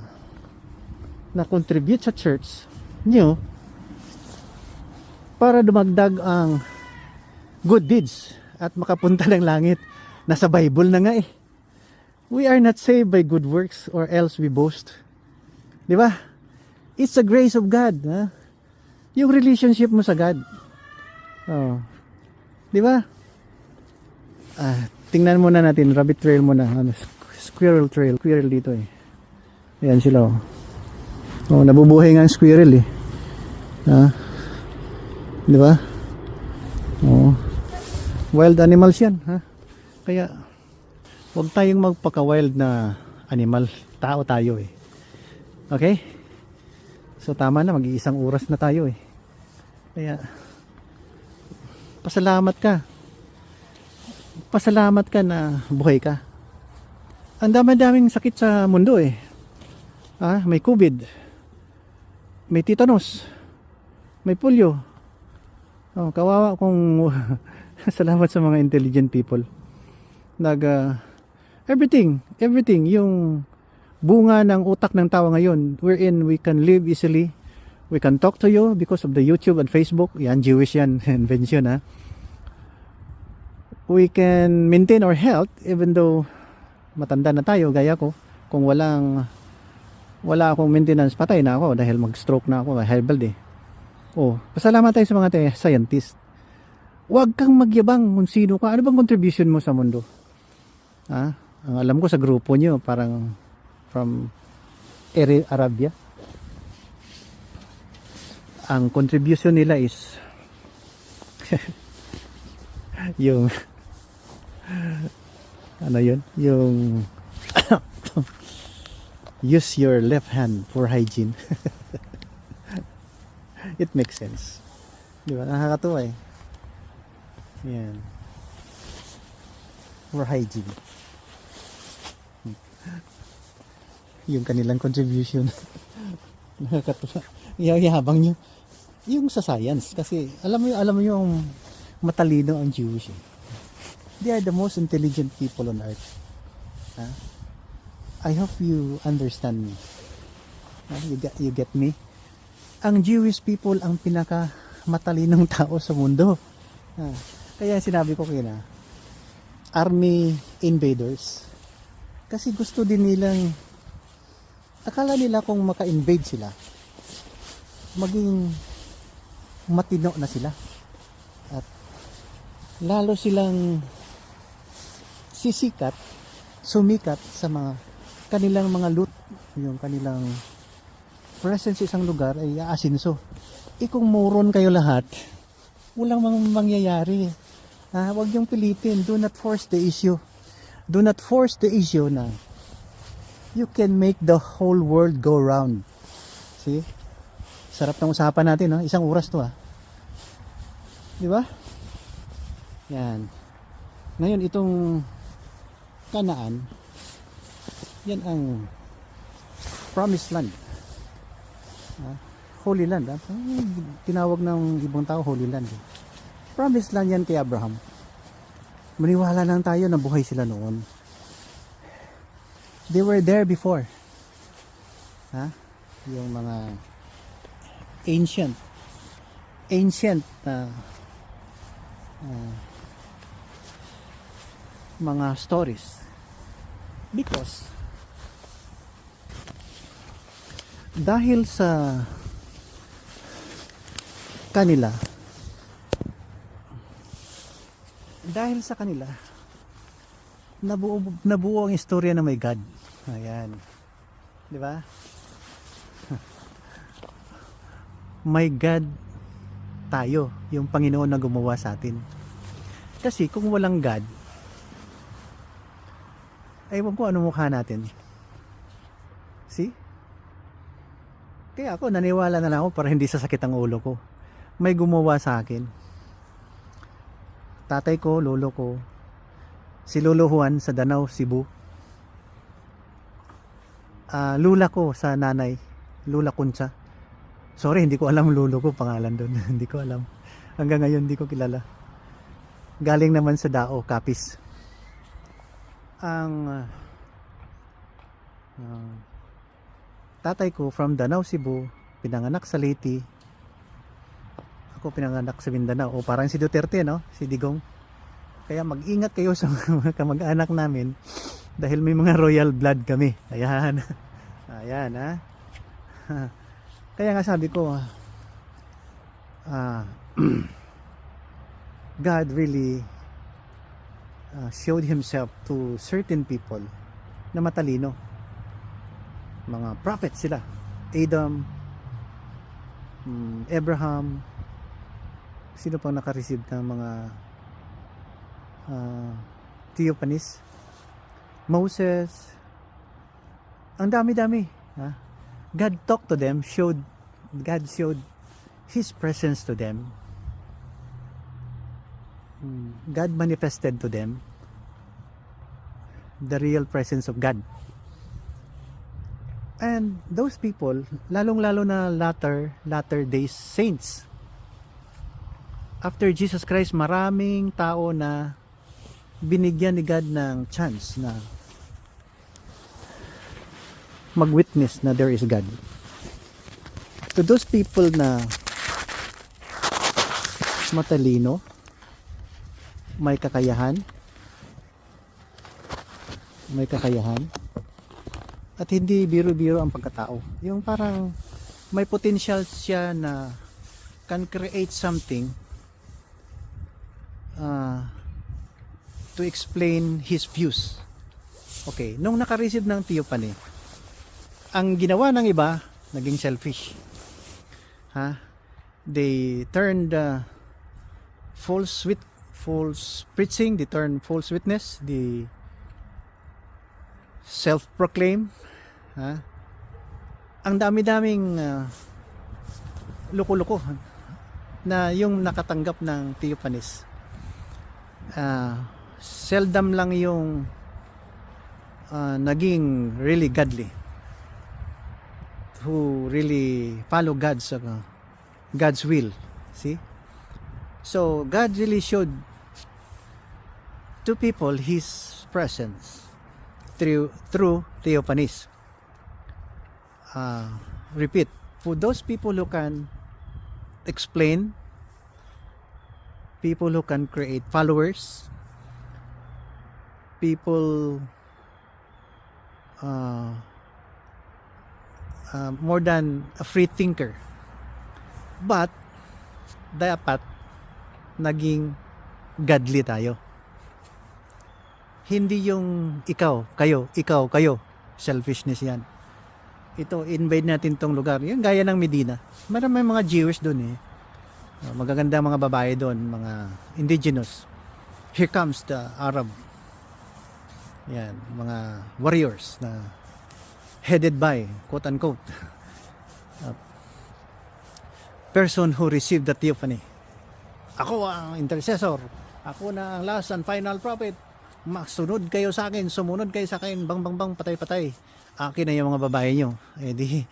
A: na contribute sa church nyo para dumagdag ang good deeds at makapunta ng langit. Nasa Bible na nga eh. We are not saved by good works or else we boast. Di ba? It's the grace of God. Ha? Yung relationship mo sa God. Oh. Di ba? Tingnan muna natin. Rabbit trail muna. Squirrel trail. Squirrel dito eh. Ayan sila oh. Oh, nabubuhay nga ang squirrel eh. Ha? Di ba? Oh. Wild animals yan. Ha? Kaya, huwag tayong magpaka-wild na animal. Tao tayo eh. Okay? So tama na, mag-iisang oras na tayo eh. Kaya, pasalamat ka. Pasalamat ka na buhay ka. Ang dami-daming sakit sa mundo eh. May COVID. May tetanus. May polio. Oh, kawawa kung salamat sa mga intelligent people. Everything yung bunga ng utak ng tao ngayon, wherein we can live easily. We can talk to you because of the YouTube and Facebook. Yan, Jewish yan, invention ha. We can maintain our health even though matanda na tayo, gaya ko. Kung wala akong maintenance, patay na ako dahil mag-stroke na ako, herbal eh. Oh, pasalamat tayo sa mga scientist. Huwag kang magyabang kung sino ka. Ano bang contribution mo sa mundo? Ang alam ko sa grupo nyo, parang from Arabia. Ang contribution nila is yung ano yun? Yung use your left hand for hygiene. It makes sense. Di ba? Nakakatuwa eh. Yan. For hygiene. Yung kanilang contribution. Nakakatuwa. Iyahabang nyo. Yung sa science. Kasi alam mo yung matalino ang Jewish eh. They are the most intelligent people on earth. I hope you understand me. You get me? Ang Jewish people ang pinaka matalinong tao sa mundo. Kaya sinabi ko kina army invaders. Kasi gusto din nilang, akala nila kung maka-invade sila, maging matino na sila. At lalo silang sumikat sa mga kanilang mga loot, yung kanilang presence sa isang lugar ay aasinso. Kung moron kayo lahat, walang mangyayari. Huwag yung pilitin. Do not force the issue. Do not force the issue na you can make the whole world go round. See? Sarap ng usapan natin, no? Isang oras to, Di ba? Yan. Ngayon, itong Kanaan, yan ang promised land. Holy land. Tinawag ng ibang tao Holy land. Promised land yan kay Abraham. Maniwala lang tayo na buhay sila noon. They were there before. Yung mga ancient mga stories. Because dahil sa kanila nabuo ang istorya na may God. Ayan. Di ba? May God tayo, yung Panginoon na gumawa sa atin. Kasi kung walang God, ewan ko ano mukha natin. See? Kaya ako naniwala na lang ako para hindi sasakit ang ulo ko. May gumawa sa akin. Tatay ko, lolo ko, si Lolo Juan sa Danau, Cebu. Lula ko sa nanay, Lula Kunsa. Sorry, hindi ko alam lolo ko pangalan doon. Hindi ko alam. Hanggang ngayon hindi ko kilala. Galing naman sa Dao, Capiz. Ang tatay ko from Danau, Cebu, pinanganak sa Leyte. Ako pinanganak sa Mindanao. O parang si Duterte, no? Si Digong. Kaya mag-ingat kayo sa mga kamag-anak namin dahil may mga royal blood kami. Ayan. Ayan, ha? Kaya nga sabi ko, God really showed himself to certain people na matalino. Mga prophets sila. Adam, Abraham, sino pang nakareceive ng mga theophanies? Moses. Ang dami-dami. God talked to them, God showed His presence to them. God manifested to them the real presence of God. And those people, lalong-lalo na latter days saints. After Jesus Christ, maraming tao na binigyan ni God ng chance na mag-witness na there is God. To those people na matalino, may kakayahan, at hindi biro-biro ang pagkatao. Yung parang may potential siya na can create something to explain his views. Okay, nung naka-receive ng theophany, ang ginawa ng iba, naging selfish. They turned false preaching, they turned false witness, they self-proclaim. Ang dami-daming loko-loko na yung nakatanggap ng theophanies. Seldom lang yung naging really godly, who really follow God's will. See? So God really showed to people His presence through theophanies. Repeat, for those people who can explain, people who can create followers, people more than a free thinker, but dapat naging godly tayo. Hindi yung ikaw, kayo, selfishness yan. Ito, invade natin tong lugar. Yung gaya ng Medina. May mga Jewish doon eh. Magaganda mga babae doon, mga indigenous. Here comes the Arab. Yan, mga warriors na headed by, quote unquote, person who received the theophany. Ako ang intercessor. Ako na ang last and final prophet. Sumunod kayo sa akin, bang bang bang, patay. Akin na yung mga babae nyo. Eh di,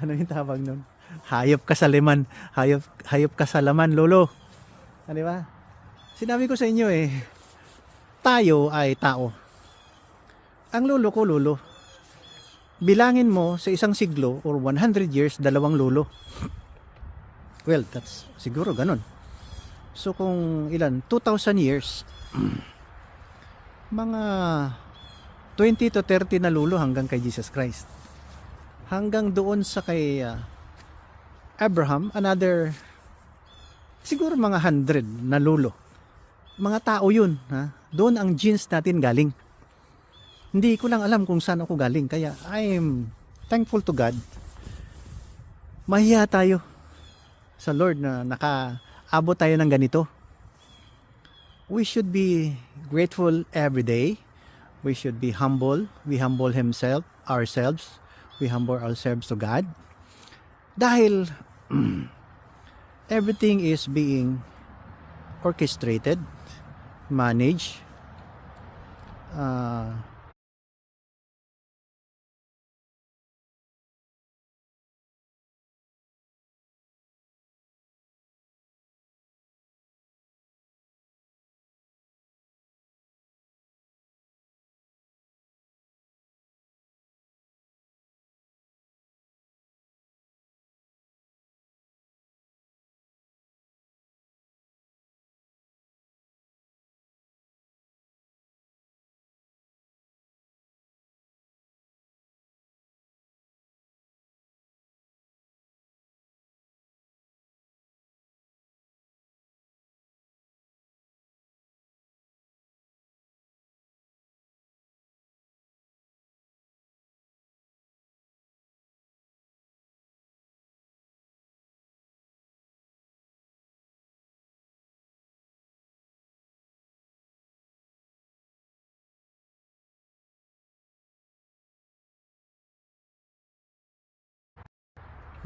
A: ano yung tawag nun? Hayop ka sa laman. Hayop ka sa laman, lolo. Di ba? Sinabi ko sa inyo eh, tayo ay tao. Ang lolo ko, lolo. Bilangin mo sa isang siglo or 100 years, 2 lolo. Well, that's siguro ganun. So kung ilan, 2,000 years, mga 20 to 30 na lolo hanggang kay Jesus Christ. Hanggang doon sa kay Abraham, another siguro mga 100 na lolo. Mga tao yun. Doon ang genes natin galing. Hindi ko lang alam kung saan ako galing. Kaya I'm thankful to God. Mahiya tayo sa Lord na nakaabot tayo ng ganito. We should be grateful every day. We should be humble. We humble ourselves. We humble ourselves to God. Dahil everything is being orchestrated, managed,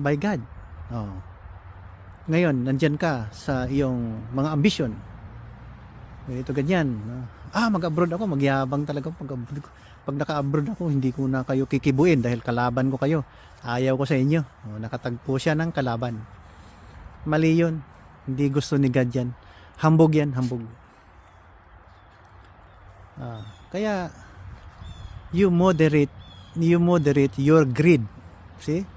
A: by God. Oh. Ngayon, nandyan ka sa iyong mga ambisyon. Ito ganyan. Mag-abroad ako, magyabang talaga pag-abroad ko. Pag naka-abroad ako, hindi ko na kayo kikibuin dahil kalaban ko kayo. Ayaw ko sa inyo. Nakatagpo siya ng kalaban. Mali yun. Hindi gusto ni God yan. Hambog yan, hambog. Kaya, you moderate your greed. See?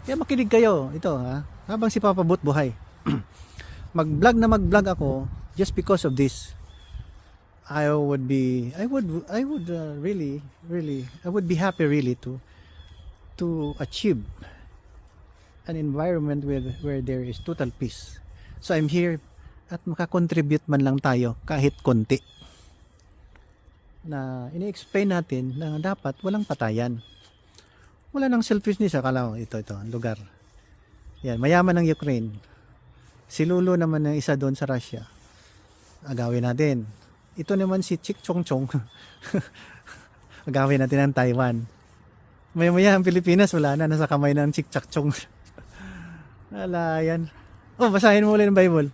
A: Kaya makinig kayo. Ito, habang si Papa Boot buhay. Mag-vlog ako just because of this. I would be happy really to achieve an environment where there is total peace. So I'm here at makakontribute man lang tayo kahit konti. Na ini-explain natin na dapat walang patayan. Wala nang selfishness. Akala ko, ito, ang lugar. Yan, mayaman ng Ukraine. Si Lulu naman ang isa doon sa Russia. Agawin natin. Ito naman si Chik Chong Chong. Agawin natin ang Taiwan. Maya-maya ang Pilipinas, wala na. Nasa kamay ng Chik Chak Chong. Wala yan. Basahin mo ulit ng Bible.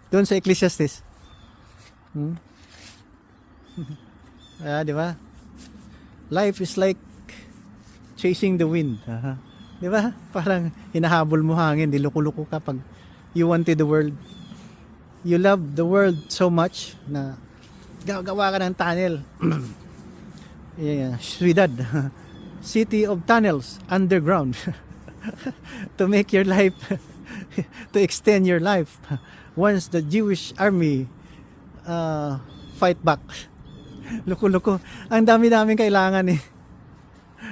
A: Doon sa Ecclesiastes. Di ba? Life is like chasing the wind. Di ba? Parang hinahabol mo hangin, diluko-luko ka pag you wanted the world. You love the world so much na gagawa ka ng tunnel. Ciudad. City of tunnels underground. To make your life to extend your life once the Jewish army fight back. Luko-luko. Ang dami-daming kailangan eh.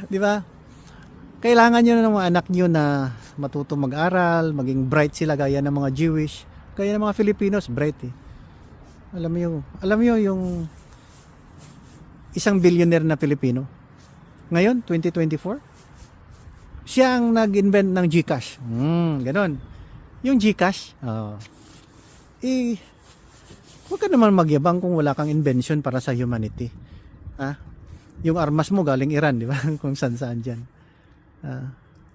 A: Di ba? Kailangan nyo ng mga anak nyo na matuto mag-aral, maging bright sila gaya ng mga Jewish, gaya ng mga Filipinos, bright eh. Alam mo yung isang billionaire na Pilipino. Ngayon, 2024, siya ang nag-invent ng GCash. Ganon. Yung GCash, huwag ka naman magyabang kung wala kang invention para sa humanity. Yung armas mo galing Iran, di ba? Kung saan-saan dyan.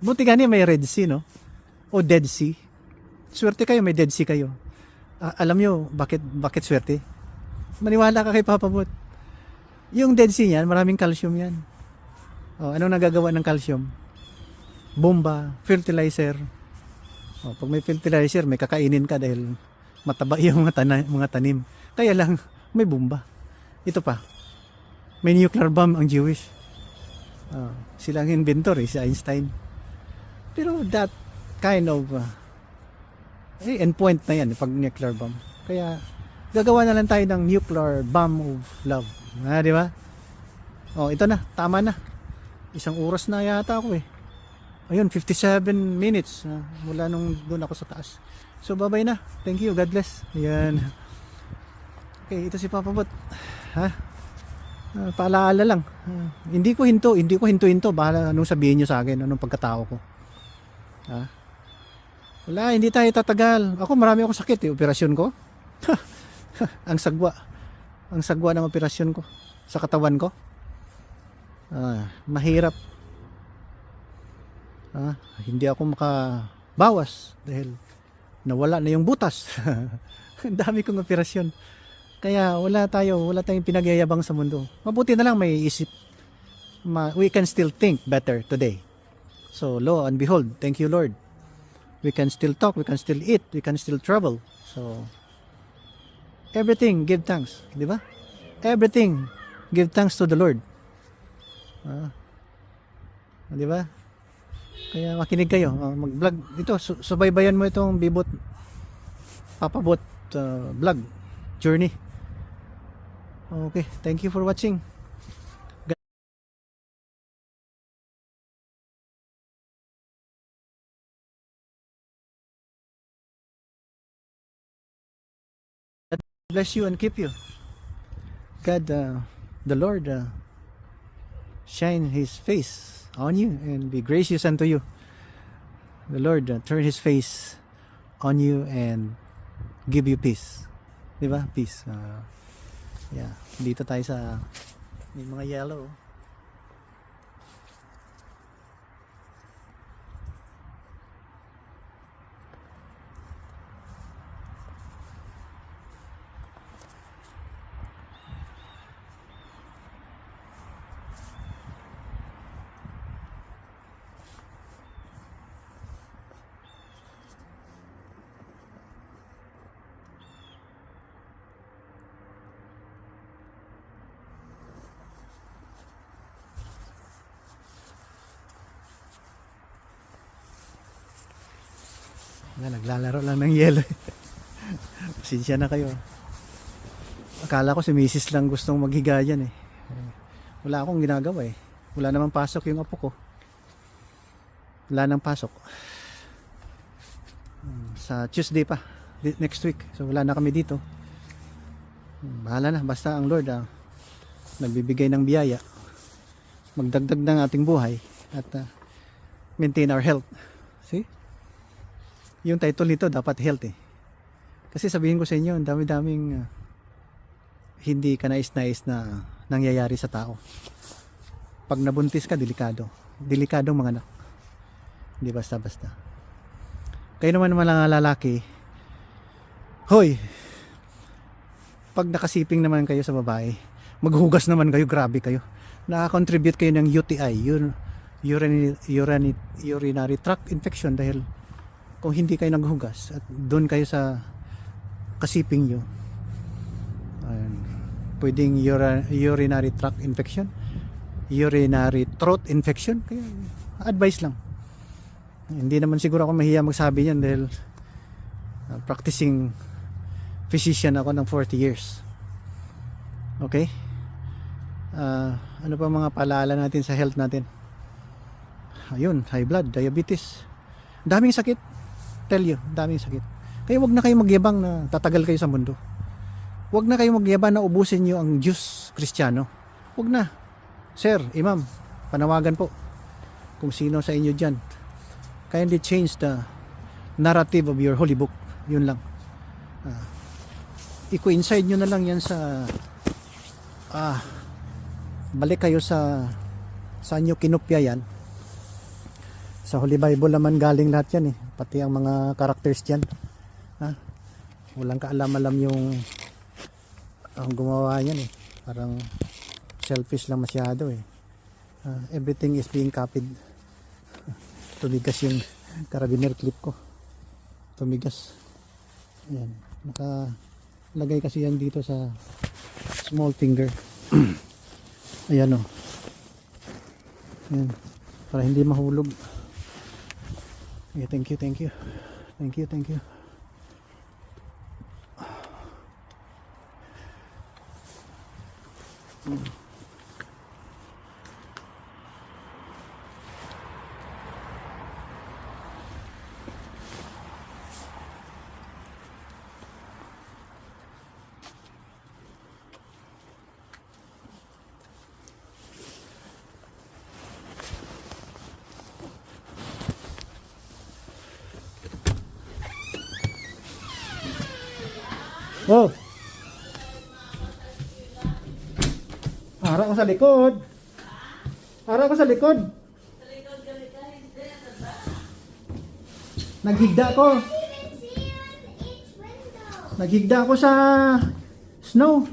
A: Buti gani may Red Sea, no? O Dead Sea. Swerte kayo, may Dead Sea kayo. Alam nyo, bakit swerte? Maniwala ka kay Papa Boot. Yung Dead Sea yan, maraming calcium yan. Anong nagagawa ng calcium? Bomba, fertilizer. Pag may fertilizer, may kakainin ka dahil mataba yung mga tanim. Kaya lang, may bomba. Ito pa, may nuclear bomb ang Jewish. Sila ang inventor si Einstein. Pero that kind of endpoint na yan pag nuclear bomb. Kaya gagawa na lang tayo ng nuclear bomb of love. Di ba? Ito na, tama na. 1 oras na yata ako eh. Ayun, 57 minutes mula nung doon ako sa taas. So bye-bye na. Thank you, God bless. Ayan. Okay, ito si Papa Boot. Paalaala lang. Hindi ko hinto. Bahala anong sabihin nyo sa akin, anong pagkatao ko. Wala, hindi tayo tatagal. Ako, marami akong sakit eh, operasyon ko. Ang sagwa ng operasyon ko sa katawan ko. Mahirap. Hindi ako makabawas dahil nawala na yung butas. Ang dami kong operasyon. Kaya wala tayong pinagyayabang sa mundo. Mabuti na lang may isip. We can still think better today. So lo and behold, thank you Lord. We can still talk, we can still eat, we can still travel. So everything give thanks, di ba? Everything give thanks to the Lord. Di ba? Kaya makinig kayo, mag-vlog dito, subaybayan mo itong Bibot Papa Boot vlog journey. Okay, thank you for watching. God bless you and keep you. God, the Lord, shine His face on you and be gracious unto you. The Lord turn His face on you and give you peace. Diba? Peace. Yeah. Dito tayo sa may mga yellow. Naglalaro lang ng yelo. Pasensya na kayo. Akala ko si Mrs. lang gustong maghiga dyan eh. Wala akong ginagawa eh. Wala namang pasok yung apo ko. Wala nang pasok. Sa Tuesday pa. Next week. So wala na kami dito. Bahala na. Basta ang Lord nagbibigay ng biyaya. Magdagdag ng ating buhay. At maintain our health. See? Yung title nito dapat health eh. Kasi sabihin ko sa inyo, ang dami-daming hindi ka nais-nais na nangyayari sa tao. Pag nabuntis ka, delikado. Delikadong mga anak. Hindi basta-basta. Kayo naman mga lalaki, hoy, pag nakasiping naman kayo sa babae, maghugas naman kayo, grabe kayo. Nakakontribute kayo ng UTI, urinary tract infection dahil kung hindi kayo naghugas at doon kayo sa kasiping nyo, pwedeng urinary tract infection, urinary throat infection. Kaya advice lang. Hindi naman siguro ako mahiya magsabi niyan dahil practicing physician ako ng 40 years. Okay? Ano pa mga paalala natin sa health natin? Ayun, high blood, diabetes. Daming sakit. Tell you, daming sakit. Kaya wag na kayo magyabang na tatagal kayo sa mundo. Wag na kayo magyabang na ubusin nyo ang Diyos Kristiyano. Wag na. Sir, Imam, panawagan po kung sino sa inyo dyan. Kindly change the narrative of your holy book. Yun lang. I-coincide nyo na lang yan sa balik kayo sa saan nyo kinopya yan. Sa Holy Bible naman galing lahat yan eh. Pati ang mga characters dyan. Walang kaalam-alam yung ang gumawa yan eh. Parang selfish lang masyado eh. Everything is being copied. Tumigas yung carabiner clip ko. Tumigas. Ayan. Nakalagay kasi yan dito sa small finger. Ayan o. Ayan. Para hindi mahulog. Okay, thank you, thank you. Thank you, thank you. Oh. Harap ko sa likod. Harap ko sa likod. Naghigda ko. Naghigda ko sa snow.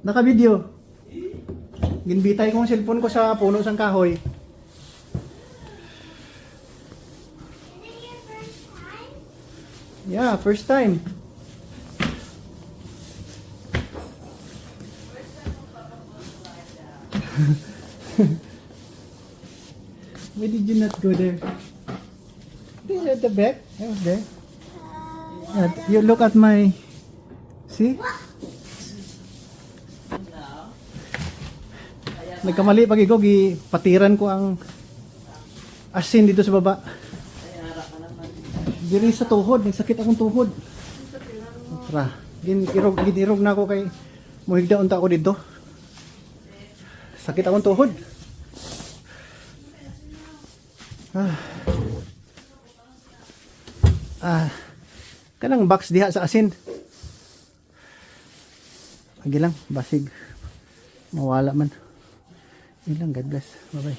A: Naka-video. Ginbitay ko ang cellphone ko sa puno sang kahoy. Yeah, first time. Why did you not go there? There at the back. I was there. You look at my... See? Nagkamali pag ikaw, patiran ko ang asin dito sa baba. Diri sa tuhod, nagsakit akong tuhod. Tara, ginirog na ako kay muhigda unta ako dito. Sakit akong tuhod. Kanang box diha sa asin. Agi lang, basig. Mawala man. Ilang, God bless. Bye-bye.